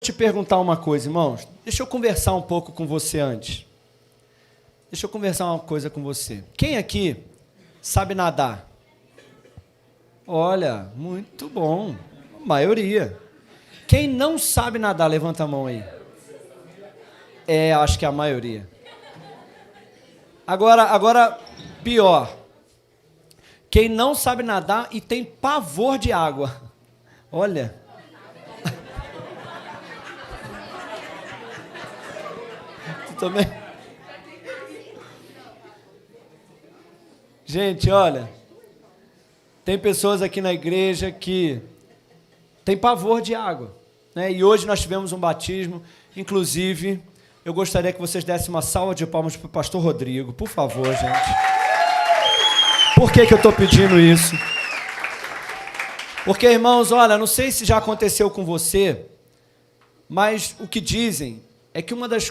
Te perguntar uma coisa, irmãos. Deixa eu conversar um pouco com você antes. Deixa eu conversar uma coisa com você. Quem aqui sabe nadar? Olha, muito bom. A maioria. Quem não sabe nadar, levanta a mão aí. Acho que é a maioria. Agora, pior. Quem não sabe nadar e tem pavor de água. Olha. Tu também? Gente, olha. Tem pessoas aqui na igreja que tem pavor de água, né? E hoje nós tivemos um batismo. Inclusive, eu gostaria que vocês dessem uma salva de palmas para o pastor Rodrigo. Por favor, gente. Por que eu estou pedindo isso? Porque, irmãos, olha, não sei se já aconteceu com você, mas o que dizem é que uma das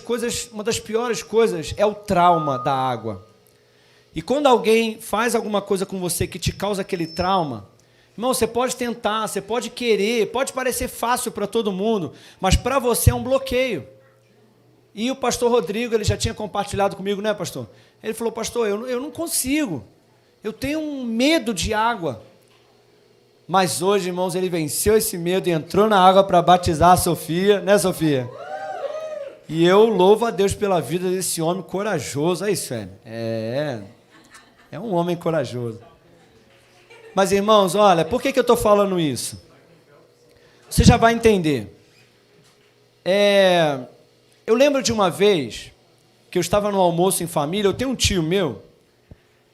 piores coisas é o trauma da água. E quando alguém faz alguma coisa com você que te causa aquele trauma, irmão, você pode tentar, você pode querer, pode parecer fácil para todo mundo, mas para você é um bloqueio. E o pastor Rodrigo, ele já tinha compartilhado comigo, né, pastor? Ele falou, pastor, eu não consigo, eu tenho um medo de água. Mas hoje, irmãos, ele venceu esse medo e entrou na água para batizar a Sofia, né, Sofia? E eu louvo a Deus pela vida desse homem corajoso. É isso, velho. É um homem corajoso. Mas, irmãos, olha, por que eu estou falando isso? Você já vai entender. Eu lembro de uma vez que eu estava no almoço em família. Eu tenho um tio meu,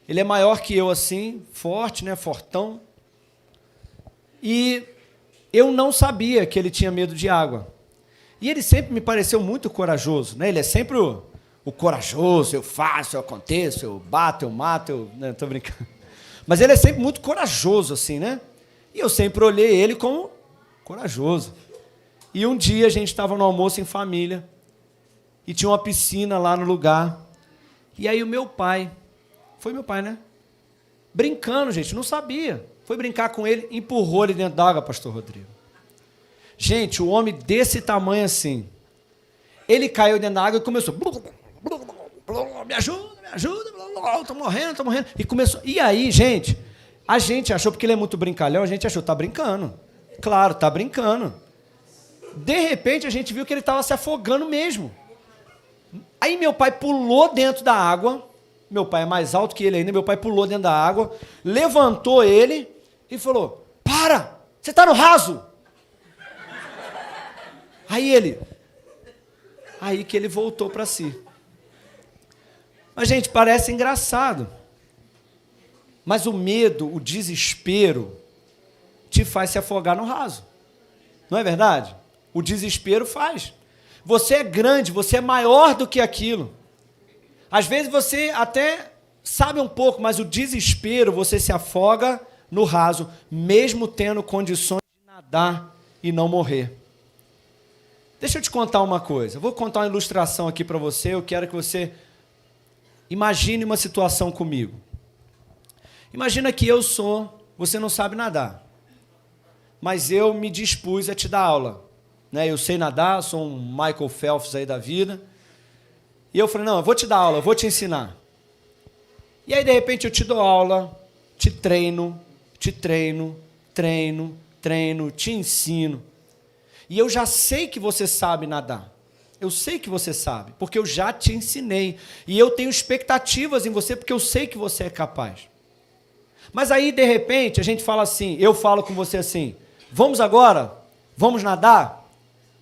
ele é maior que eu assim, forte, né, fortão. E eu não sabia que ele tinha medo de água. E ele sempre me pareceu muito corajoso, né? Ele é sempre o corajoso, eu faço, eu aconteço, eu bato, eu mato, né? Tô brincando. Mas ele é sempre muito corajoso, assim, né? E eu sempre olhei ele como corajoso. E um dia a gente estava no almoço em família e tinha uma piscina lá no lugar. E aí o meu pai, foi meu pai, né? Brincando, gente, não sabia. Foi brincar com ele, empurrou ele dentro d'água, pastor Rodrigo. Gente, o homem desse tamanho assim, ele caiu dentro da água e começou... Me ajuda, tô morrendo. E começou... E aí, gente, a gente achou, porque ele é muito brincalhão, a gente achou, tá brincando. Claro, tá brincando. De repente, a gente viu que ele estava se afogando mesmo. Aí meu pai pulou dentro da água, meu pai é mais alto que ele ainda, meu pai pulou dentro da água, levantou ele e falou, para, você está no raso. Aí que ele voltou para si. Mas, gente, parece engraçado. Mas o medo, o desespero, te faz se afogar no raso. Não é verdade? O desespero faz. Você é grande, você é maior do que aquilo. Às vezes você até sabe um pouco, mas o desespero, você se afoga no raso, mesmo tendo condições de nadar e não morrer. Deixa eu te contar uma coisa. Vou contar uma ilustração aqui para você. Eu quero que você imagine uma situação comigo. Imagina que você não sabe nadar, mas eu me dispus a te dar aula. Né? Eu sei nadar, sou um Michael Phelps aí da vida. E eu falei, não, eu vou te dar aula, eu vou te ensinar. E aí, de repente, eu te dou aula, te treino, te ensino. E eu já sei que você sabe nadar. Eu sei que você sabe, porque eu já te ensinei. E eu tenho expectativas em você, porque eu sei que você é capaz. Mas aí, de repente, a gente fala assim, eu falo com você assim, vamos agora? Vamos nadar?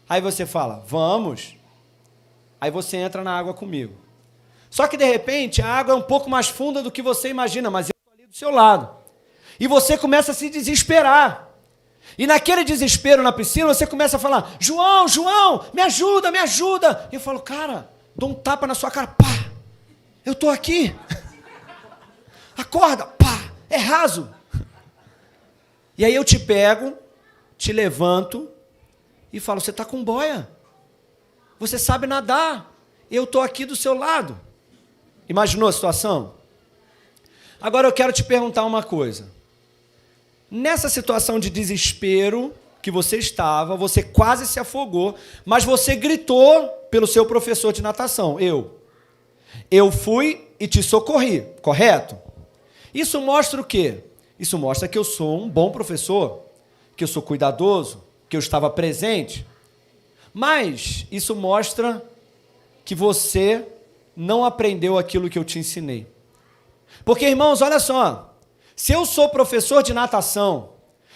Aí você fala, vamos. Aí você entra na água comigo. Só que, de repente, a água é um pouco mais funda do que você imagina, mas eu estou ali do seu lado. E você começa a se desesperar. E naquele desespero na piscina, você começa a falar, João, me ajuda. E eu falo, cara, dou um tapa na sua cara, pá, eu estou aqui. Acorda, pá, é raso. E aí eu te pego, te levanto e falo, você está com boia. Você sabe nadar. Eu estou aqui do seu lado. Imaginou a situação? Agora eu quero te perguntar uma coisa. Nessa situação de desespero, que você estava, você quase se afogou, mas você gritou pelo seu professor de natação, eu fui e te socorri, correto? Isso mostra o quê? Isso mostra que eu sou um bom professor, que eu sou cuidadoso, que eu estava presente. Mas isso mostra que você não aprendeu aquilo que eu te ensinei. Porque, irmãos, olha só, se eu sou professor de natação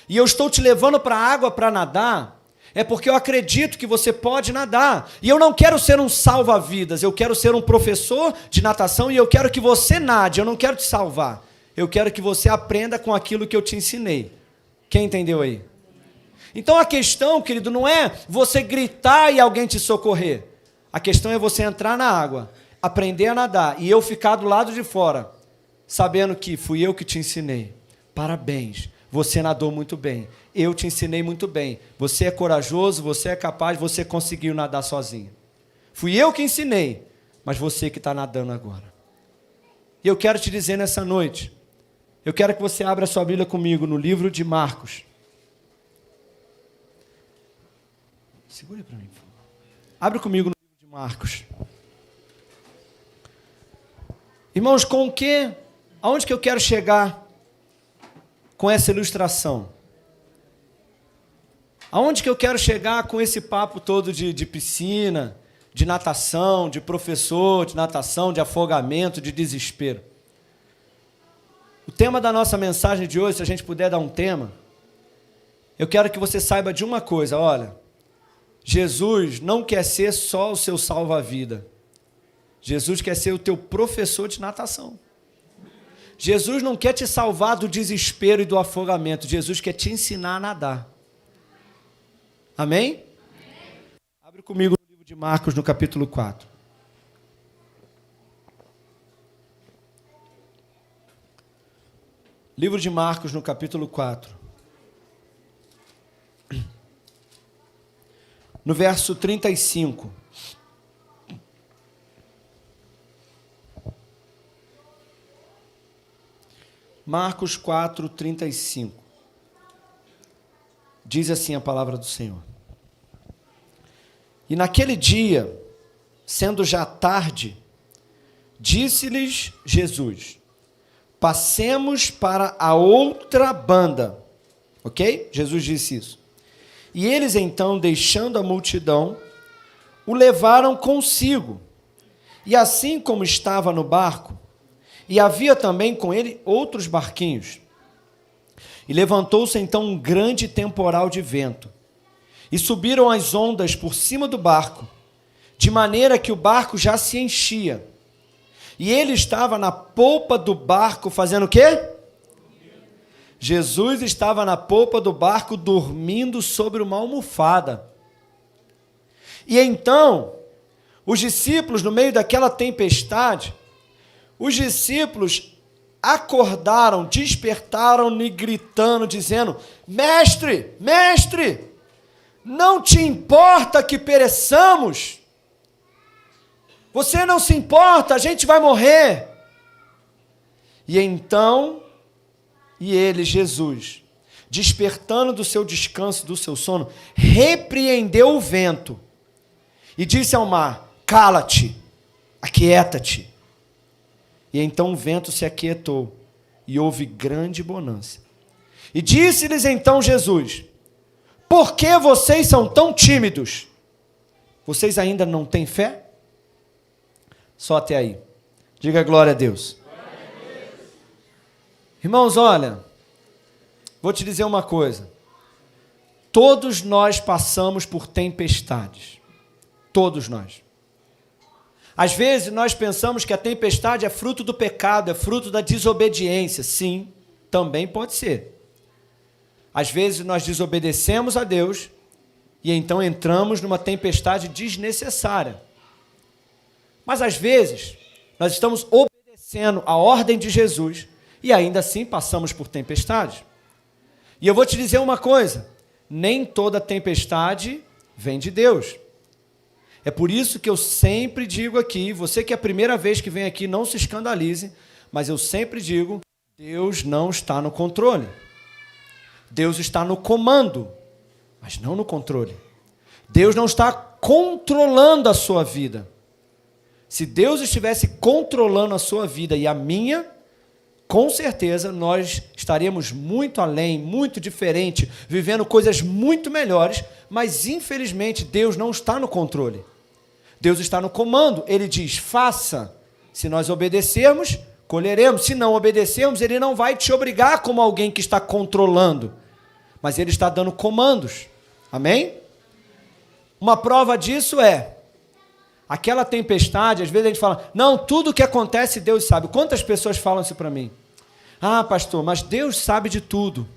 e eu estou te levando para a água para nadar, é porque eu acredito que você pode nadar. E eu não quero ser um salva-vidas, eu quero ser um professor de natação e eu quero que você nade, eu não quero te salvar. Eu quero que você aprenda com aquilo que eu te ensinei. Quem entendeu aí? Então a questão, querido, não é você gritar e alguém te socorrer. A questão é você entrar na água, aprender a nadar e eu ficar do lado de fora, sabendo que fui eu que te ensinei. Parabéns, você nadou muito bem. Eu te ensinei muito bem. Você é corajoso, você é capaz, você conseguiu nadar sozinho. Fui eu que ensinei, mas você que está nadando agora. E eu quero te dizer nessa noite, eu quero que você abra sua Bíblia comigo no livro de Marcos. Segure para mim, por favor. Abre comigo no livro de Marcos. Irmãos, aonde que eu quero chegar com essa ilustração? Aonde que eu quero chegar com esse papo todo de piscina, de natação, de professor de natação, de afogamento, de desespero? O tema da nossa mensagem de hoje, se a gente puder dar um tema, eu quero que você saiba de uma coisa, olha, Jesus não quer ser só o seu salva-vida. Jesus quer ser o teu professor de natação. Jesus não quer te salvar do desespero e do afogamento. Jesus quer te ensinar a nadar. Amém? Amém. Abre comigo no livro de Marcos, no capítulo 4. Livro de Marcos, no capítulo 4. No verso 35. Marcos 4, 35. Diz assim a palavra do Senhor. E naquele dia, sendo já tarde, disse-lhes Jesus: passemos para a outra banda. Ok? Jesus disse isso. E eles então, deixando a multidão, o levaram consigo. E assim como estava no barco, e havia também com ele outros barquinhos. E levantou-se então um grande temporal de vento, e subiram as ondas por cima do barco, de maneira que o barco já se enchia. E ele estava na polpa do barco fazendo o quê? Jesus estava na polpa do barco dormindo sobre uma almofada. E então, os discípulos, no meio daquela tempestade, os discípulos acordaram, despertaram-lhe gritando, dizendo: mestre, mestre, não te importa que pereçamos? Você não se importa, a gente vai morrer. E então, ele, Jesus, despertando do seu descanso, do seu sono, repreendeu o vento e disse ao mar: cala-te, aquieta-te. E então o vento se aquietou e houve grande bonança. E disse-lhes então Jesus: por que vocês são tão tímidos? Vocês ainda não têm fé? Só até aí. Diga glória a Deus. Irmãos, olha, vou te dizer uma coisa. Todos nós passamos por tempestades. Todos nós. Às vezes nós pensamos que a tempestade é fruto do pecado, é fruto da desobediência. Sim, também pode ser. Às vezes nós desobedecemos a Deus e então entramos numa tempestade desnecessária. Mas às vezes nós estamos obedecendo a ordem de Jesus e ainda assim passamos por tempestades. E eu vou te dizer uma coisa, nem toda tempestade vem de Deus. É por isso que eu sempre digo aqui, você que é a primeira vez que vem aqui, não se escandalize, mas eu sempre digo, Deus não está no controle. Deus está no comando. mas não no controle. Deus não está controlando a sua vida. Se Deus estivesse controlando a sua vida e a minha, com certeza nós estaríamos muito além, muito diferente, vivendo coisas muito melhores, mas infelizmente Deus não está no controle. Deus está no comando. Ele diz, faça. Se nós obedecermos, colheremos. Se não obedecermos, Ele não vai te obrigar como alguém que está controlando, mas Ele está dando comandos. Amém? Uma prova disso é aquela tempestade. Às vezes a gente fala, não, tudo que acontece Deus sabe. Quantas pessoas falam isso para mim? Ah, pastor, mas Deus sabe de tudo.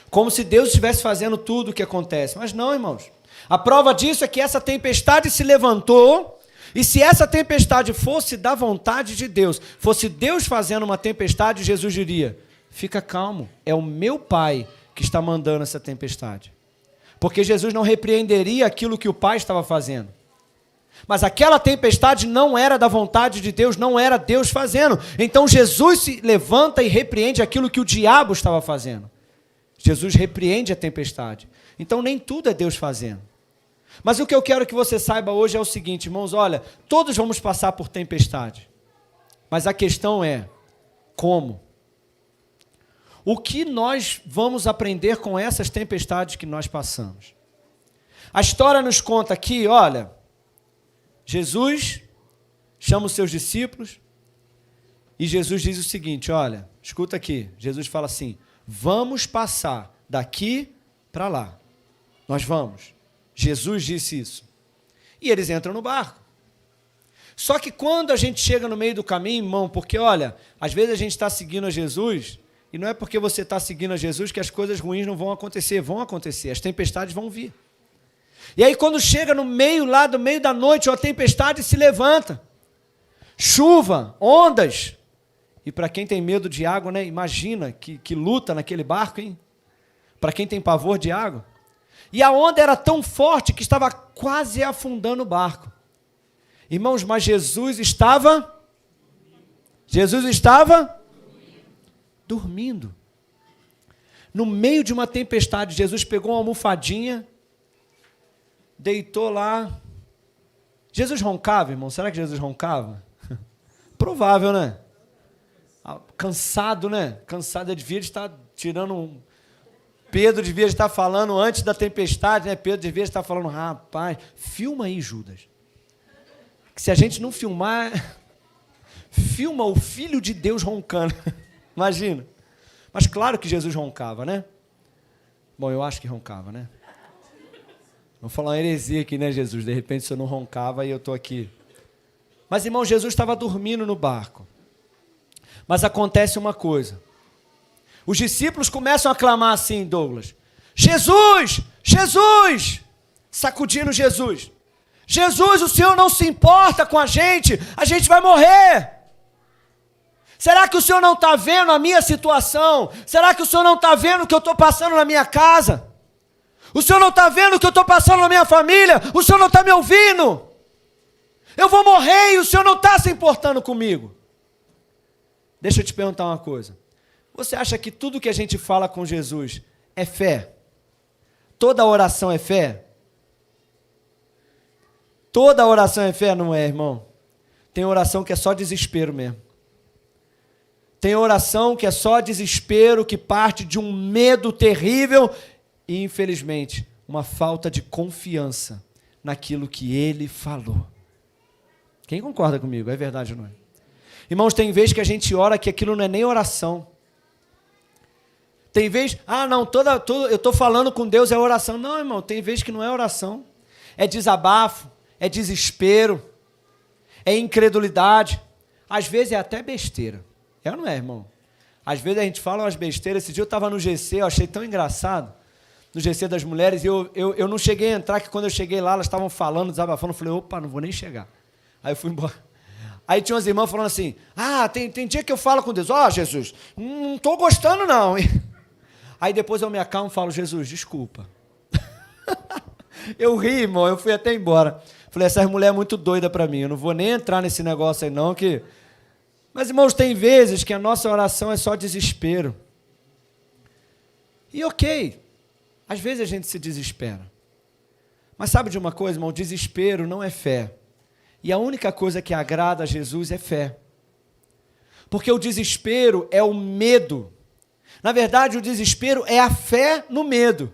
Como se Deus estivesse fazendo tudo o que acontece. Mas não, irmãos. A prova disso é que essa tempestade se levantou, e se essa tempestade fosse da vontade de Deus, fosse Deus fazendo uma tempestade, Jesus diria, fica calmo, é o meu Pai que está mandando essa tempestade. Porque Jesus não repreenderia aquilo que o Pai estava fazendo. Mas aquela tempestade não era da vontade de Deus, não era Deus fazendo. Então Jesus se levanta e repreende aquilo que o diabo estava fazendo. Jesus repreende a tempestade. Então nem tudo é Deus fazendo. Mas o que eu quero que você saiba hoje é o seguinte, irmãos, olha, todos vamos passar por tempestade. Mas a questão é, como? O que nós vamos aprender com essas tempestades que nós passamos? A história nos conta aqui, olha, Jesus chama os seus discípulos e Jesus diz o seguinte, olha, escuta aqui, Jesus fala assim, vamos passar daqui para lá. Nós vamos. Jesus disse isso. E eles entram no barco. Só que quando a gente chega no meio do caminho, irmão, porque olha, às vezes a gente está seguindo a Jesus, e não é porque você está seguindo a Jesus que as coisas ruins não vão acontecer, as tempestades vão vir. E aí quando chega no meio lá, do meio da noite, uma tempestade se levanta. Chuva, ondas. E para quem tem medo de água, né? Imagina que luta naquele barco, hein? Para quem tem pavor de água. E a onda era tão forte que estava quase afundando o barco. Irmãos, mas Jesus estava dormindo. No meio de uma tempestade, Jesus pegou uma almofadinha, deitou lá. Jesus roncava, irmão? Será que Jesus roncava? Provável, né? Cansado, né? Cansado, ele devia estar tirando um... Pedro devia estar falando antes da tempestade, né? Pedro devia estar falando, rapaz, filma aí, Judas. Que se a gente não filmar, filma o Filho de Deus roncando. Imagina. Mas claro que Jesus roncava, né? Bom, eu acho que roncava, né? Vou falar uma heresia aqui, né, Jesus? De repente, se eu não roncava, aí eu estou aqui. Mas, irmão, Jesus estava dormindo no barco. Mas acontece uma coisa. Os discípulos começam a clamar assim, Douglas. Jesus! Jesus! Sacudindo Jesus. Jesus, o Senhor não se importa com a gente vai morrer. Será que o Senhor não está vendo a minha situação? Será que o Senhor não está vendo o que eu estou passando na minha casa? O Senhor não está vendo o que eu estou passando na minha família? O Senhor não está me ouvindo? Eu vou morrer e o Senhor não está se importando comigo. Deixa eu te perguntar uma coisa. Você acha que tudo que a gente fala com Jesus é fé? Toda oração é fé? Toda oração é fé, não é, irmão? Tem oração que é só desespero mesmo. Tem oração que é só desespero, que parte de um medo terrível e, infelizmente, uma falta de confiança naquilo que Ele falou. Quem concorda comigo? É verdade ou não é? Irmãos, tem vezes que a gente ora que aquilo não é nem oração. Tem vezes, eu estou falando com Deus, é oração. Não, irmão, tem vezes que não é oração. É desabafo, é desespero, é incredulidade. Às vezes é até besteira. É ou não é, irmão? Às vezes a gente fala umas besteiras. Esse dia eu estava no GC, eu achei tão engraçado. No GC das mulheres, e eu não cheguei a entrar, que quando eu cheguei lá, elas estavam falando, desabafando. Eu falei, opa, não vou nem chegar. Aí eu fui embora. Aí tinha umas irmãs falando assim, tem dia que eu falo com Deus, Jesus, não estou gostando não. Aí depois eu me acalmo e falo, Jesus, desculpa. Eu ri, irmão, eu fui até embora. Falei, essa mulher é muito doida para mim, eu não vou nem entrar nesse negócio aí não, que... Mas, irmãos, tem vezes que a nossa oração é só desespero. E ok, Às vezes a gente se desespera. Mas sabe de uma coisa, irmão? O desespero não é fé. E a única coisa que agrada a Jesus é fé. Porque o desespero é o medo. Na verdade, o desespero é a fé no medo.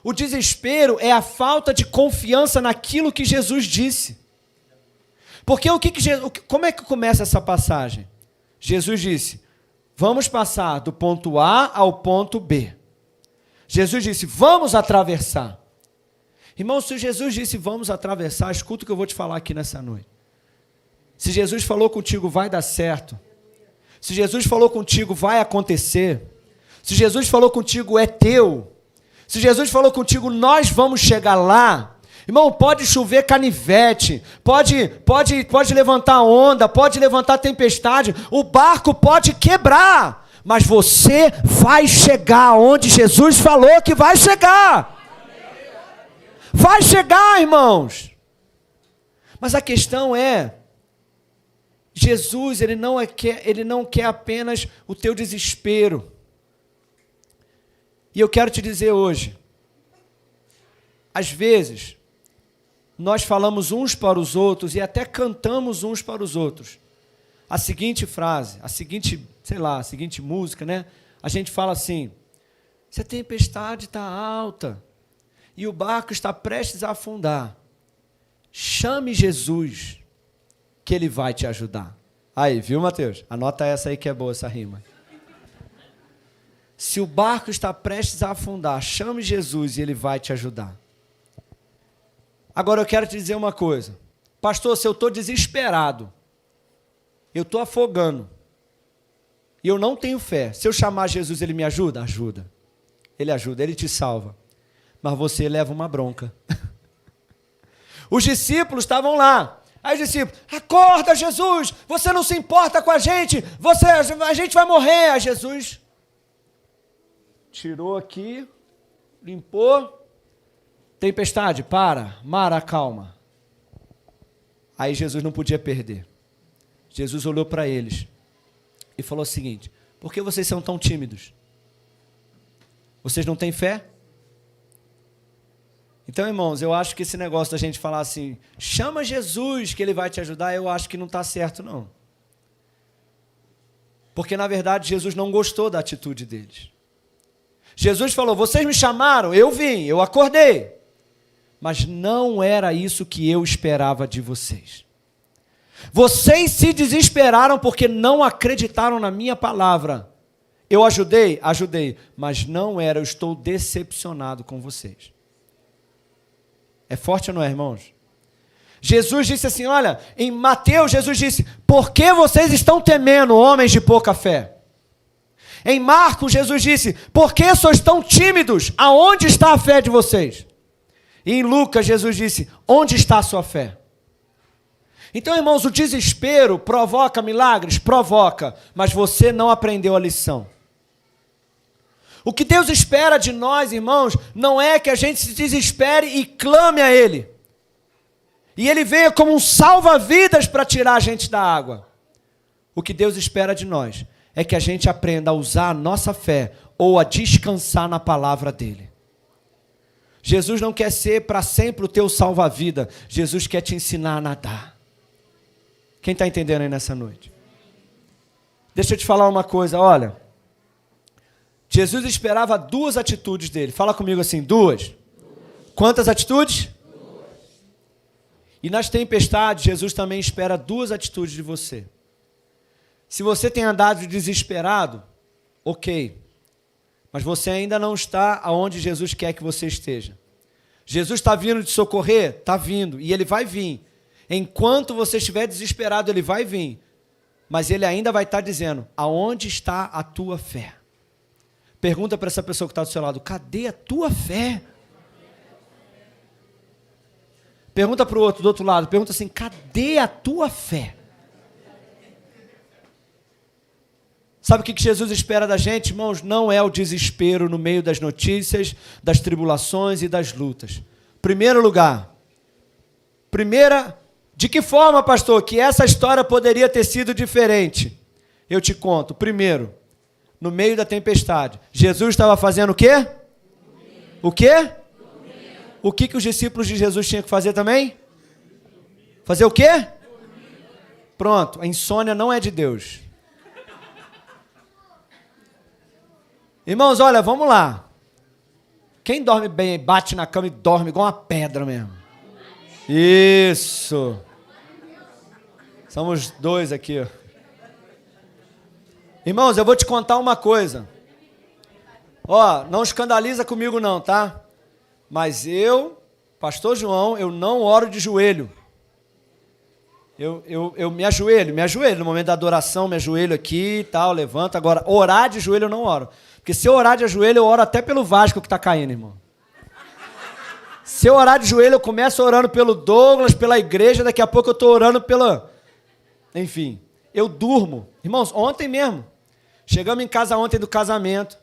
O desespero é a falta de confiança naquilo que Jesus disse. Porque como é que começa essa passagem? Jesus disse, vamos passar do ponto A ao ponto B. Jesus disse, vamos atravessar. Irmão, se Jesus disse, vamos atravessar, escuta o que eu vou te falar aqui nessa noite. Se Jesus falou contigo, vai dar certo. Se Jesus falou contigo, vai acontecer. Se Jesus falou contigo, é teu. Se Jesus falou contigo, nós vamos chegar lá. Irmão, pode chover canivete, pode levantar onda, pode levantar tempestade, o barco pode quebrar, mas você vai chegar onde Jesus falou que vai chegar. Vai chegar, irmãos. Mas a questão é, Jesus, ele não quer apenas o teu desespero. E eu quero te dizer hoje, às vezes, nós falamos uns para os outros e até cantamos uns para os outros a seguinte frase, a seguinte música, né? A gente fala assim, se a tempestade está alta e o barco está prestes a afundar, chame Jesus, que Ele vai te ajudar. Aí, viu, Mateus? Anota essa aí que é boa, essa rima. Se o barco está prestes a afundar, chame Jesus e Ele vai te ajudar. Agora eu quero te dizer uma coisa. Pastor, se eu estou desesperado, eu estou afogando, e eu não tenho fé, se eu chamar Jesus, Ele me ajuda? Ajuda. Ele ajuda, Ele te salva. Mas você leva uma bronca. Os discípulos estavam lá. Aí os discípulos, acorda Jesus, você não se importa com a gente vai morrer. Aí Jesus tirou aqui, limpou, tempestade, mar, acalma. Aí Jesus não podia perder. Jesus olhou para eles e falou o seguinte, por que vocês são tão tímidos? Vocês não têm fé? Então, irmãos, eu acho que esse negócio da gente falar assim, chama Jesus que Ele vai te ajudar, eu acho que não está certo, não. Porque, na verdade, Jesus não gostou da atitude deles. Jesus falou, vocês me chamaram, eu vim, eu acordei. Mas não era isso que eu esperava de vocês. Vocês se desesperaram porque não acreditaram na minha palavra. Eu ajudei? Ajudei. Mas não era, eu estou decepcionado com vocês. É forte ou não é, irmãos? Jesus disse assim, olha, em Mateus, Jesus disse, por que vocês estão temendo, homens de pouca fé? Em Marcos, Jesus disse, por que sois tão tímidos? Aonde está a fé de vocês? E em Lucas, Jesus disse, onde está a sua fé? Então, irmãos, o desespero provoca milagres? Provoca, mas você não aprendeu a lição. O que Deus espera de nós, irmãos, não é que a gente se desespere e clame a Ele. E Ele venha como um salva-vidas para tirar a gente da água. O que Deus espera de nós é que a gente aprenda a usar a nossa fé ou a descansar na palavra dEle. Jesus não quer ser para sempre o teu salva-vida. Jesus quer te ensinar a nadar. Quem está entendendo aí nessa noite? Deixa eu te falar uma coisa, olha. Jesus esperava duas atitudes dele. Fala comigo assim, duas. Quantas atitudes? Duas. E nas tempestades, Jesus também espera duas atitudes de você. Se você tem andado desesperado, ok. Mas você ainda não está aonde Jesus quer que você esteja. Jesus está vindo te socorrer? Está vindo. E Ele vai vir. Enquanto você estiver desesperado, Ele vai vir. Mas Ele ainda vai estar dizendo, aonde está a tua fé? Pergunta para essa pessoa que está do seu lado, cadê a tua fé? Pergunta para o outro, do outro lado, pergunta assim, cadê a tua fé? Sabe o que Jesus espera da gente, irmãos? Não é o desespero no meio das notícias, das tribulações e das lutas. Primeiro lugar, de que forma, pastor, que essa história poderia ter sido diferente? Eu te conto. Primeiro, no meio da tempestade, Jesus estava fazendo o quê? O quê? O que os discípulos de Jesus tinham que fazer também? Fazer o quê? Pronto, a insônia não é de Deus. Irmãos, olha, vamos lá. Quem dorme bem, bate na cama e dorme igual uma pedra mesmo. Isso. Somos dois aqui, ó. Irmãos, eu vou te contar uma coisa. Ó, não escandaliza comigo não, tá? Mas eu, pastor João, eu não oro de joelho. Eu me ajoelho no momento da adoração, me ajoelho aqui e tal, levanto. Agora, orar de joelho eu não oro. Porque se eu orar de joelho, eu oro até pelo Vasco que está caindo, irmão. Se eu orar de joelho, eu começo orando pelo Douglas, pela igreja, daqui a pouco eu estou orando pela... Enfim, eu durmo. Irmãos, ontem mesmo, chegamos em casa ontem do casamento,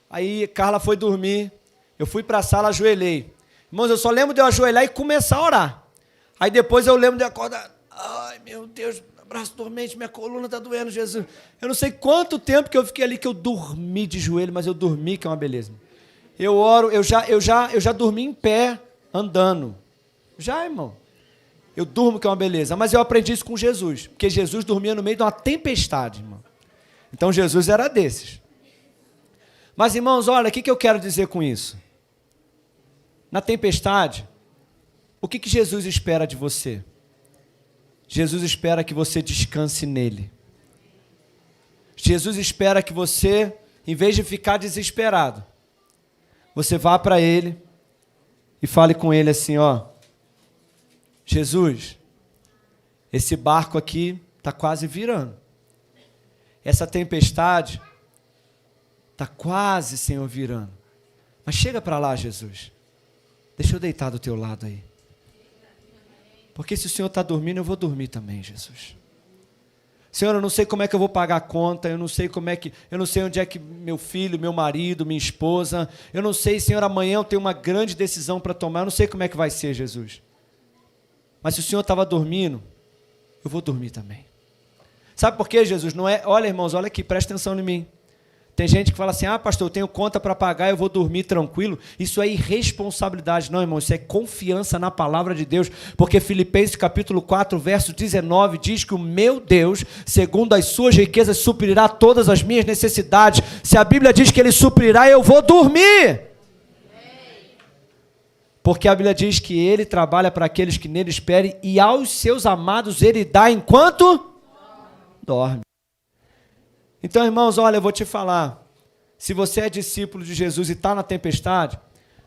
aí Carla foi dormir, eu fui para a sala, ajoelhei. Irmãos, eu só lembro de eu ajoelhar e começar a orar. Aí depois eu lembro de acordar, ai meu Deus, braço dormente, minha coluna está doendo, Jesus. Eu não sei quanto tempo que eu fiquei ali que eu dormi de joelho, mas eu dormi, que é uma beleza. Eu oro, eu já dormi em pé, andando. Já, irmão. Eu durmo, que é uma beleza. Mas eu aprendi isso com Jesus, porque Jesus dormia no meio de uma tempestade, irmão. Então Jesus era desses. Mas, irmãos, olha, o que eu quero dizer com isso? Na tempestade, o que Jesus espera de você? Jesus espera que você descanse nele. Jesus espera que você, em vez de ficar desesperado, você vá para ele e fale com ele assim, ó, Jesus, esse barco aqui está quase virando. Essa tempestade está quase, Senhor, virando. Mas chega para lá, Jesus. Deixa eu deitar do teu lado aí. Porque se o Senhor está dormindo, eu vou dormir também, Jesus. Senhor, eu não sei como é que eu vou pagar a conta, eu não sei onde é que meu filho, meu marido, minha esposa, eu não sei, Senhor, amanhã eu tenho uma grande decisão para tomar, eu não sei como é que vai ser, Jesus. Mas se o Senhor estava dormindo, eu vou dormir também. Sabe por quê, Jesus? Não é, olha, irmãos, olha aqui, presta atenção em mim. Tem gente que fala assim, pastor, eu tenho conta para pagar, eu vou dormir tranquilo. Isso é irresponsabilidade. Não, irmão, isso é confiança na palavra de Deus. Porque Filipenses capítulo 4, verso 19, diz que o meu Deus, segundo as suas riquezas, suprirá todas as minhas necessidades. Se a Bíblia diz que Ele suprirá, eu vou dormir. Porque a Bíblia diz que Ele trabalha para aqueles que nele esperem e aos seus amados Ele dá enquanto dorme. Então, irmãos, olha, eu vou te falar, se você é discípulo de Jesus e está na tempestade,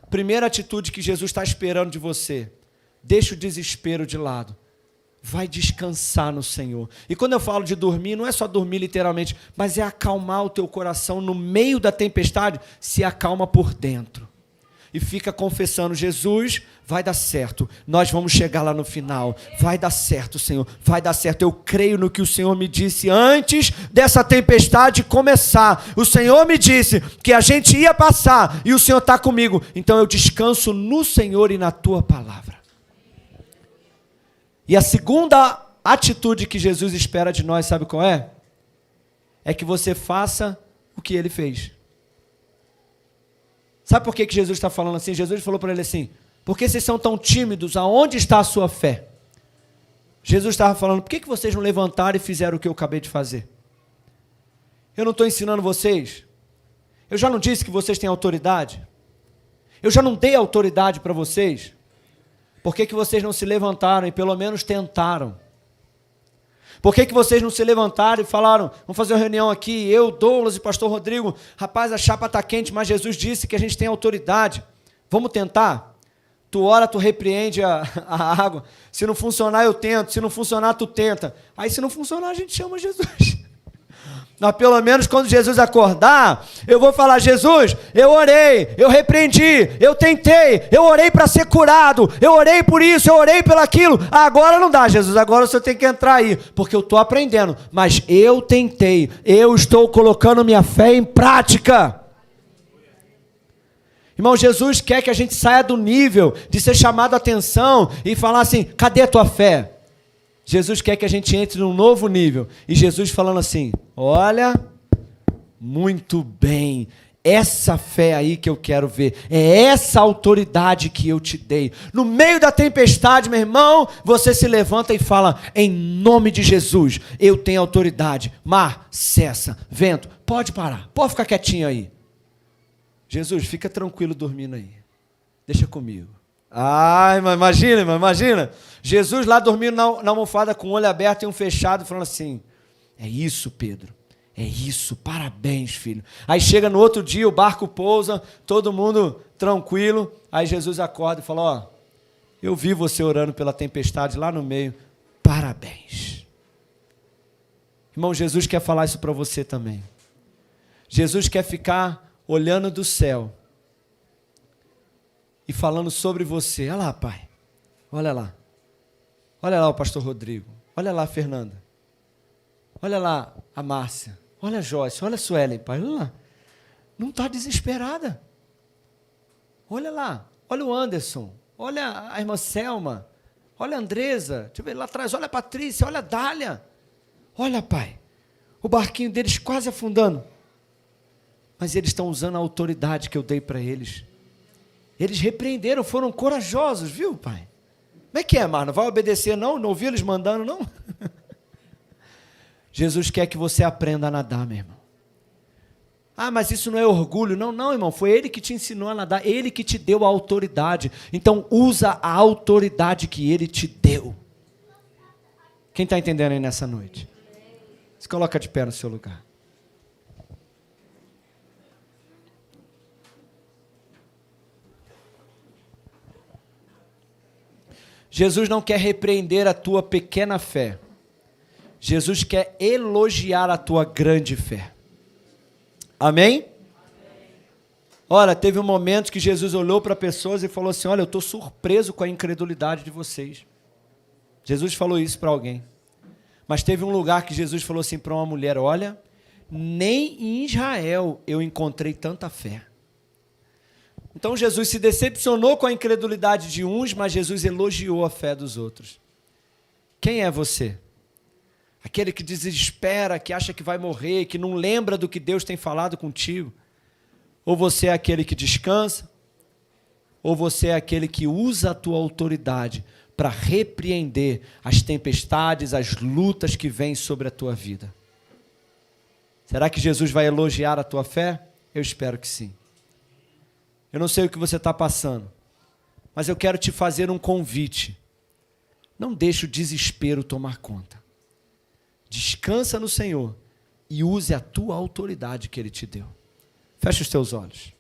primeira atitude que Jesus está esperando de você, deixa o desespero de lado, vai descansar no Senhor. E quando eu falo de dormir, não é só dormir literalmente, mas é acalmar o teu coração no meio da tempestade, se acalma por dentro. E fica confessando, Jesus, vai dar certo, nós vamos chegar lá no final, vai dar certo, Senhor, vai dar certo, eu creio no que o Senhor me disse antes dessa tempestade começar, o Senhor me disse que a gente ia passar, e o Senhor está comigo, então eu descanso no Senhor e na Tua palavra. E a segunda atitude que Jesus espera de nós, sabe qual é? É que você faça o que Ele fez. Sabe por que Jesus está falando assim? Jesus falou para ele assim, por que vocês são tão tímidos? Aonde está a sua fé? Jesus estava falando, por que vocês não levantaram e fizeram o que eu acabei de fazer? Eu não estou ensinando vocês? Eu já não disse que vocês têm autoridade? Eu já não dei autoridade para vocês? Por que vocês não se levantaram e pelo menos tentaram? Por que vocês não se levantaram e falaram, vamos fazer uma reunião aqui, eu, Douglas e pastor Rodrigo, rapaz, a chapa está quente, mas Jesus disse que a gente tem autoridade, vamos tentar? Tu ora, tu repreende a água, se não funcionar eu tento, se não funcionar tu tenta, aí se não funcionar a gente chama Jesus. Mas pelo menos quando Jesus acordar, eu vou falar, Jesus, eu orei, eu repreendi, eu tentei, eu orei para ser curado, eu orei por isso, eu orei pelo aquilo, agora não dá, Jesus, agora você tem que entrar aí, porque eu estou aprendendo, mas eu tentei, eu estou colocando minha fé em prática. Irmão, Jesus quer que a gente saia do nível de ser chamado a atenção e falar assim, cadê a tua fé? Jesus quer que a gente entre num novo nível. E Jesus falando assim, olha, muito bem, essa fé aí que eu quero ver. É essa autoridade que eu te dei. No meio da tempestade, meu irmão, você se levanta e fala, em nome de Jesus, eu tenho autoridade. Mar, cessa. Vento, pode parar. Pode ficar quietinho aí. Jesus, fica tranquilo dormindo aí. Deixa comigo. Ai, mas imagina. Jesus lá dormindo na almofada com o olho aberto e um fechado, falando assim, é isso, Pedro. É isso, parabéns, filho. Aí chega no outro dia, o barco pousa, todo mundo tranquilo. Aí Jesus acorda e fala, ó, eu vi você orando pela tempestade lá no meio. Parabéns. Irmão, Jesus quer falar isso para você também. Jesus quer ficar olhando do céu e falando sobre você. Olha lá, pai. Olha lá. Olha lá o pastor Rodrigo. Olha lá a Fernanda. Olha lá a Márcia. Olha a Joyce. Olha a Suelen, pai. Olha lá. Não está desesperada. Olha lá. Olha o Anderson. Olha a irmã Selma. Olha a Andresa. Deixa eu ver lá atrás. Olha a Patrícia. Olha a Dália. Olha, pai. O barquinho deles quase afundando. Mas eles estão usando a autoridade que eu dei para eles. Eles repreenderam, foram corajosos, viu, pai? Como é que é, Mar? Não vai obedecer, não? Não ouviu eles mandando, não? Jesus quer que você aprenda a nadar, meu irmão. Ah, mas isso não é orgulho. Não, irmão. Foi Ele que te ensinou a nadar. Ele que te deu a autoridade. Então, usa a autoridade que Ele te deu. Quem está entendendo aí nessa noite? Se coloca de pé no seu lugar. Jesus não quer repreender a tua pequena fé. Jesus quer elogiar a tua grande fé. Amém? Olha, teve um momento que Jesus olhou para pessoas e falou assim, olha, eu estou surpreso com a incredulidade de vocês. Jesus falou isso para alguém. Mas teve um lugar que Jesus falou assim para uma mulher, olha, nem em Israel eu encontrei tanta fé. Então Jesus se decepcionou com a incredulidade de uns, mas Jesus elogiou a fé dos outros. Quem é você? Aquele que desespera, que acha que vai morrer, que não lembra do que Deus tem falado contigo? Ou você é aquele que descansa? Ou você é aquele que usa a tua autoridade para repreender as tempestades, as lutas que vêm sobre a tua vida? Será que Jesus vai elogiar a tua fé? Eu espero que sim. Eu não sei o que você está passando, mas eu quero te fazer um convite. Não deixe o desespero tomar conta. Descansa no Senhor e use a tua autoridade que Ele te deu. Feche os teus olhos.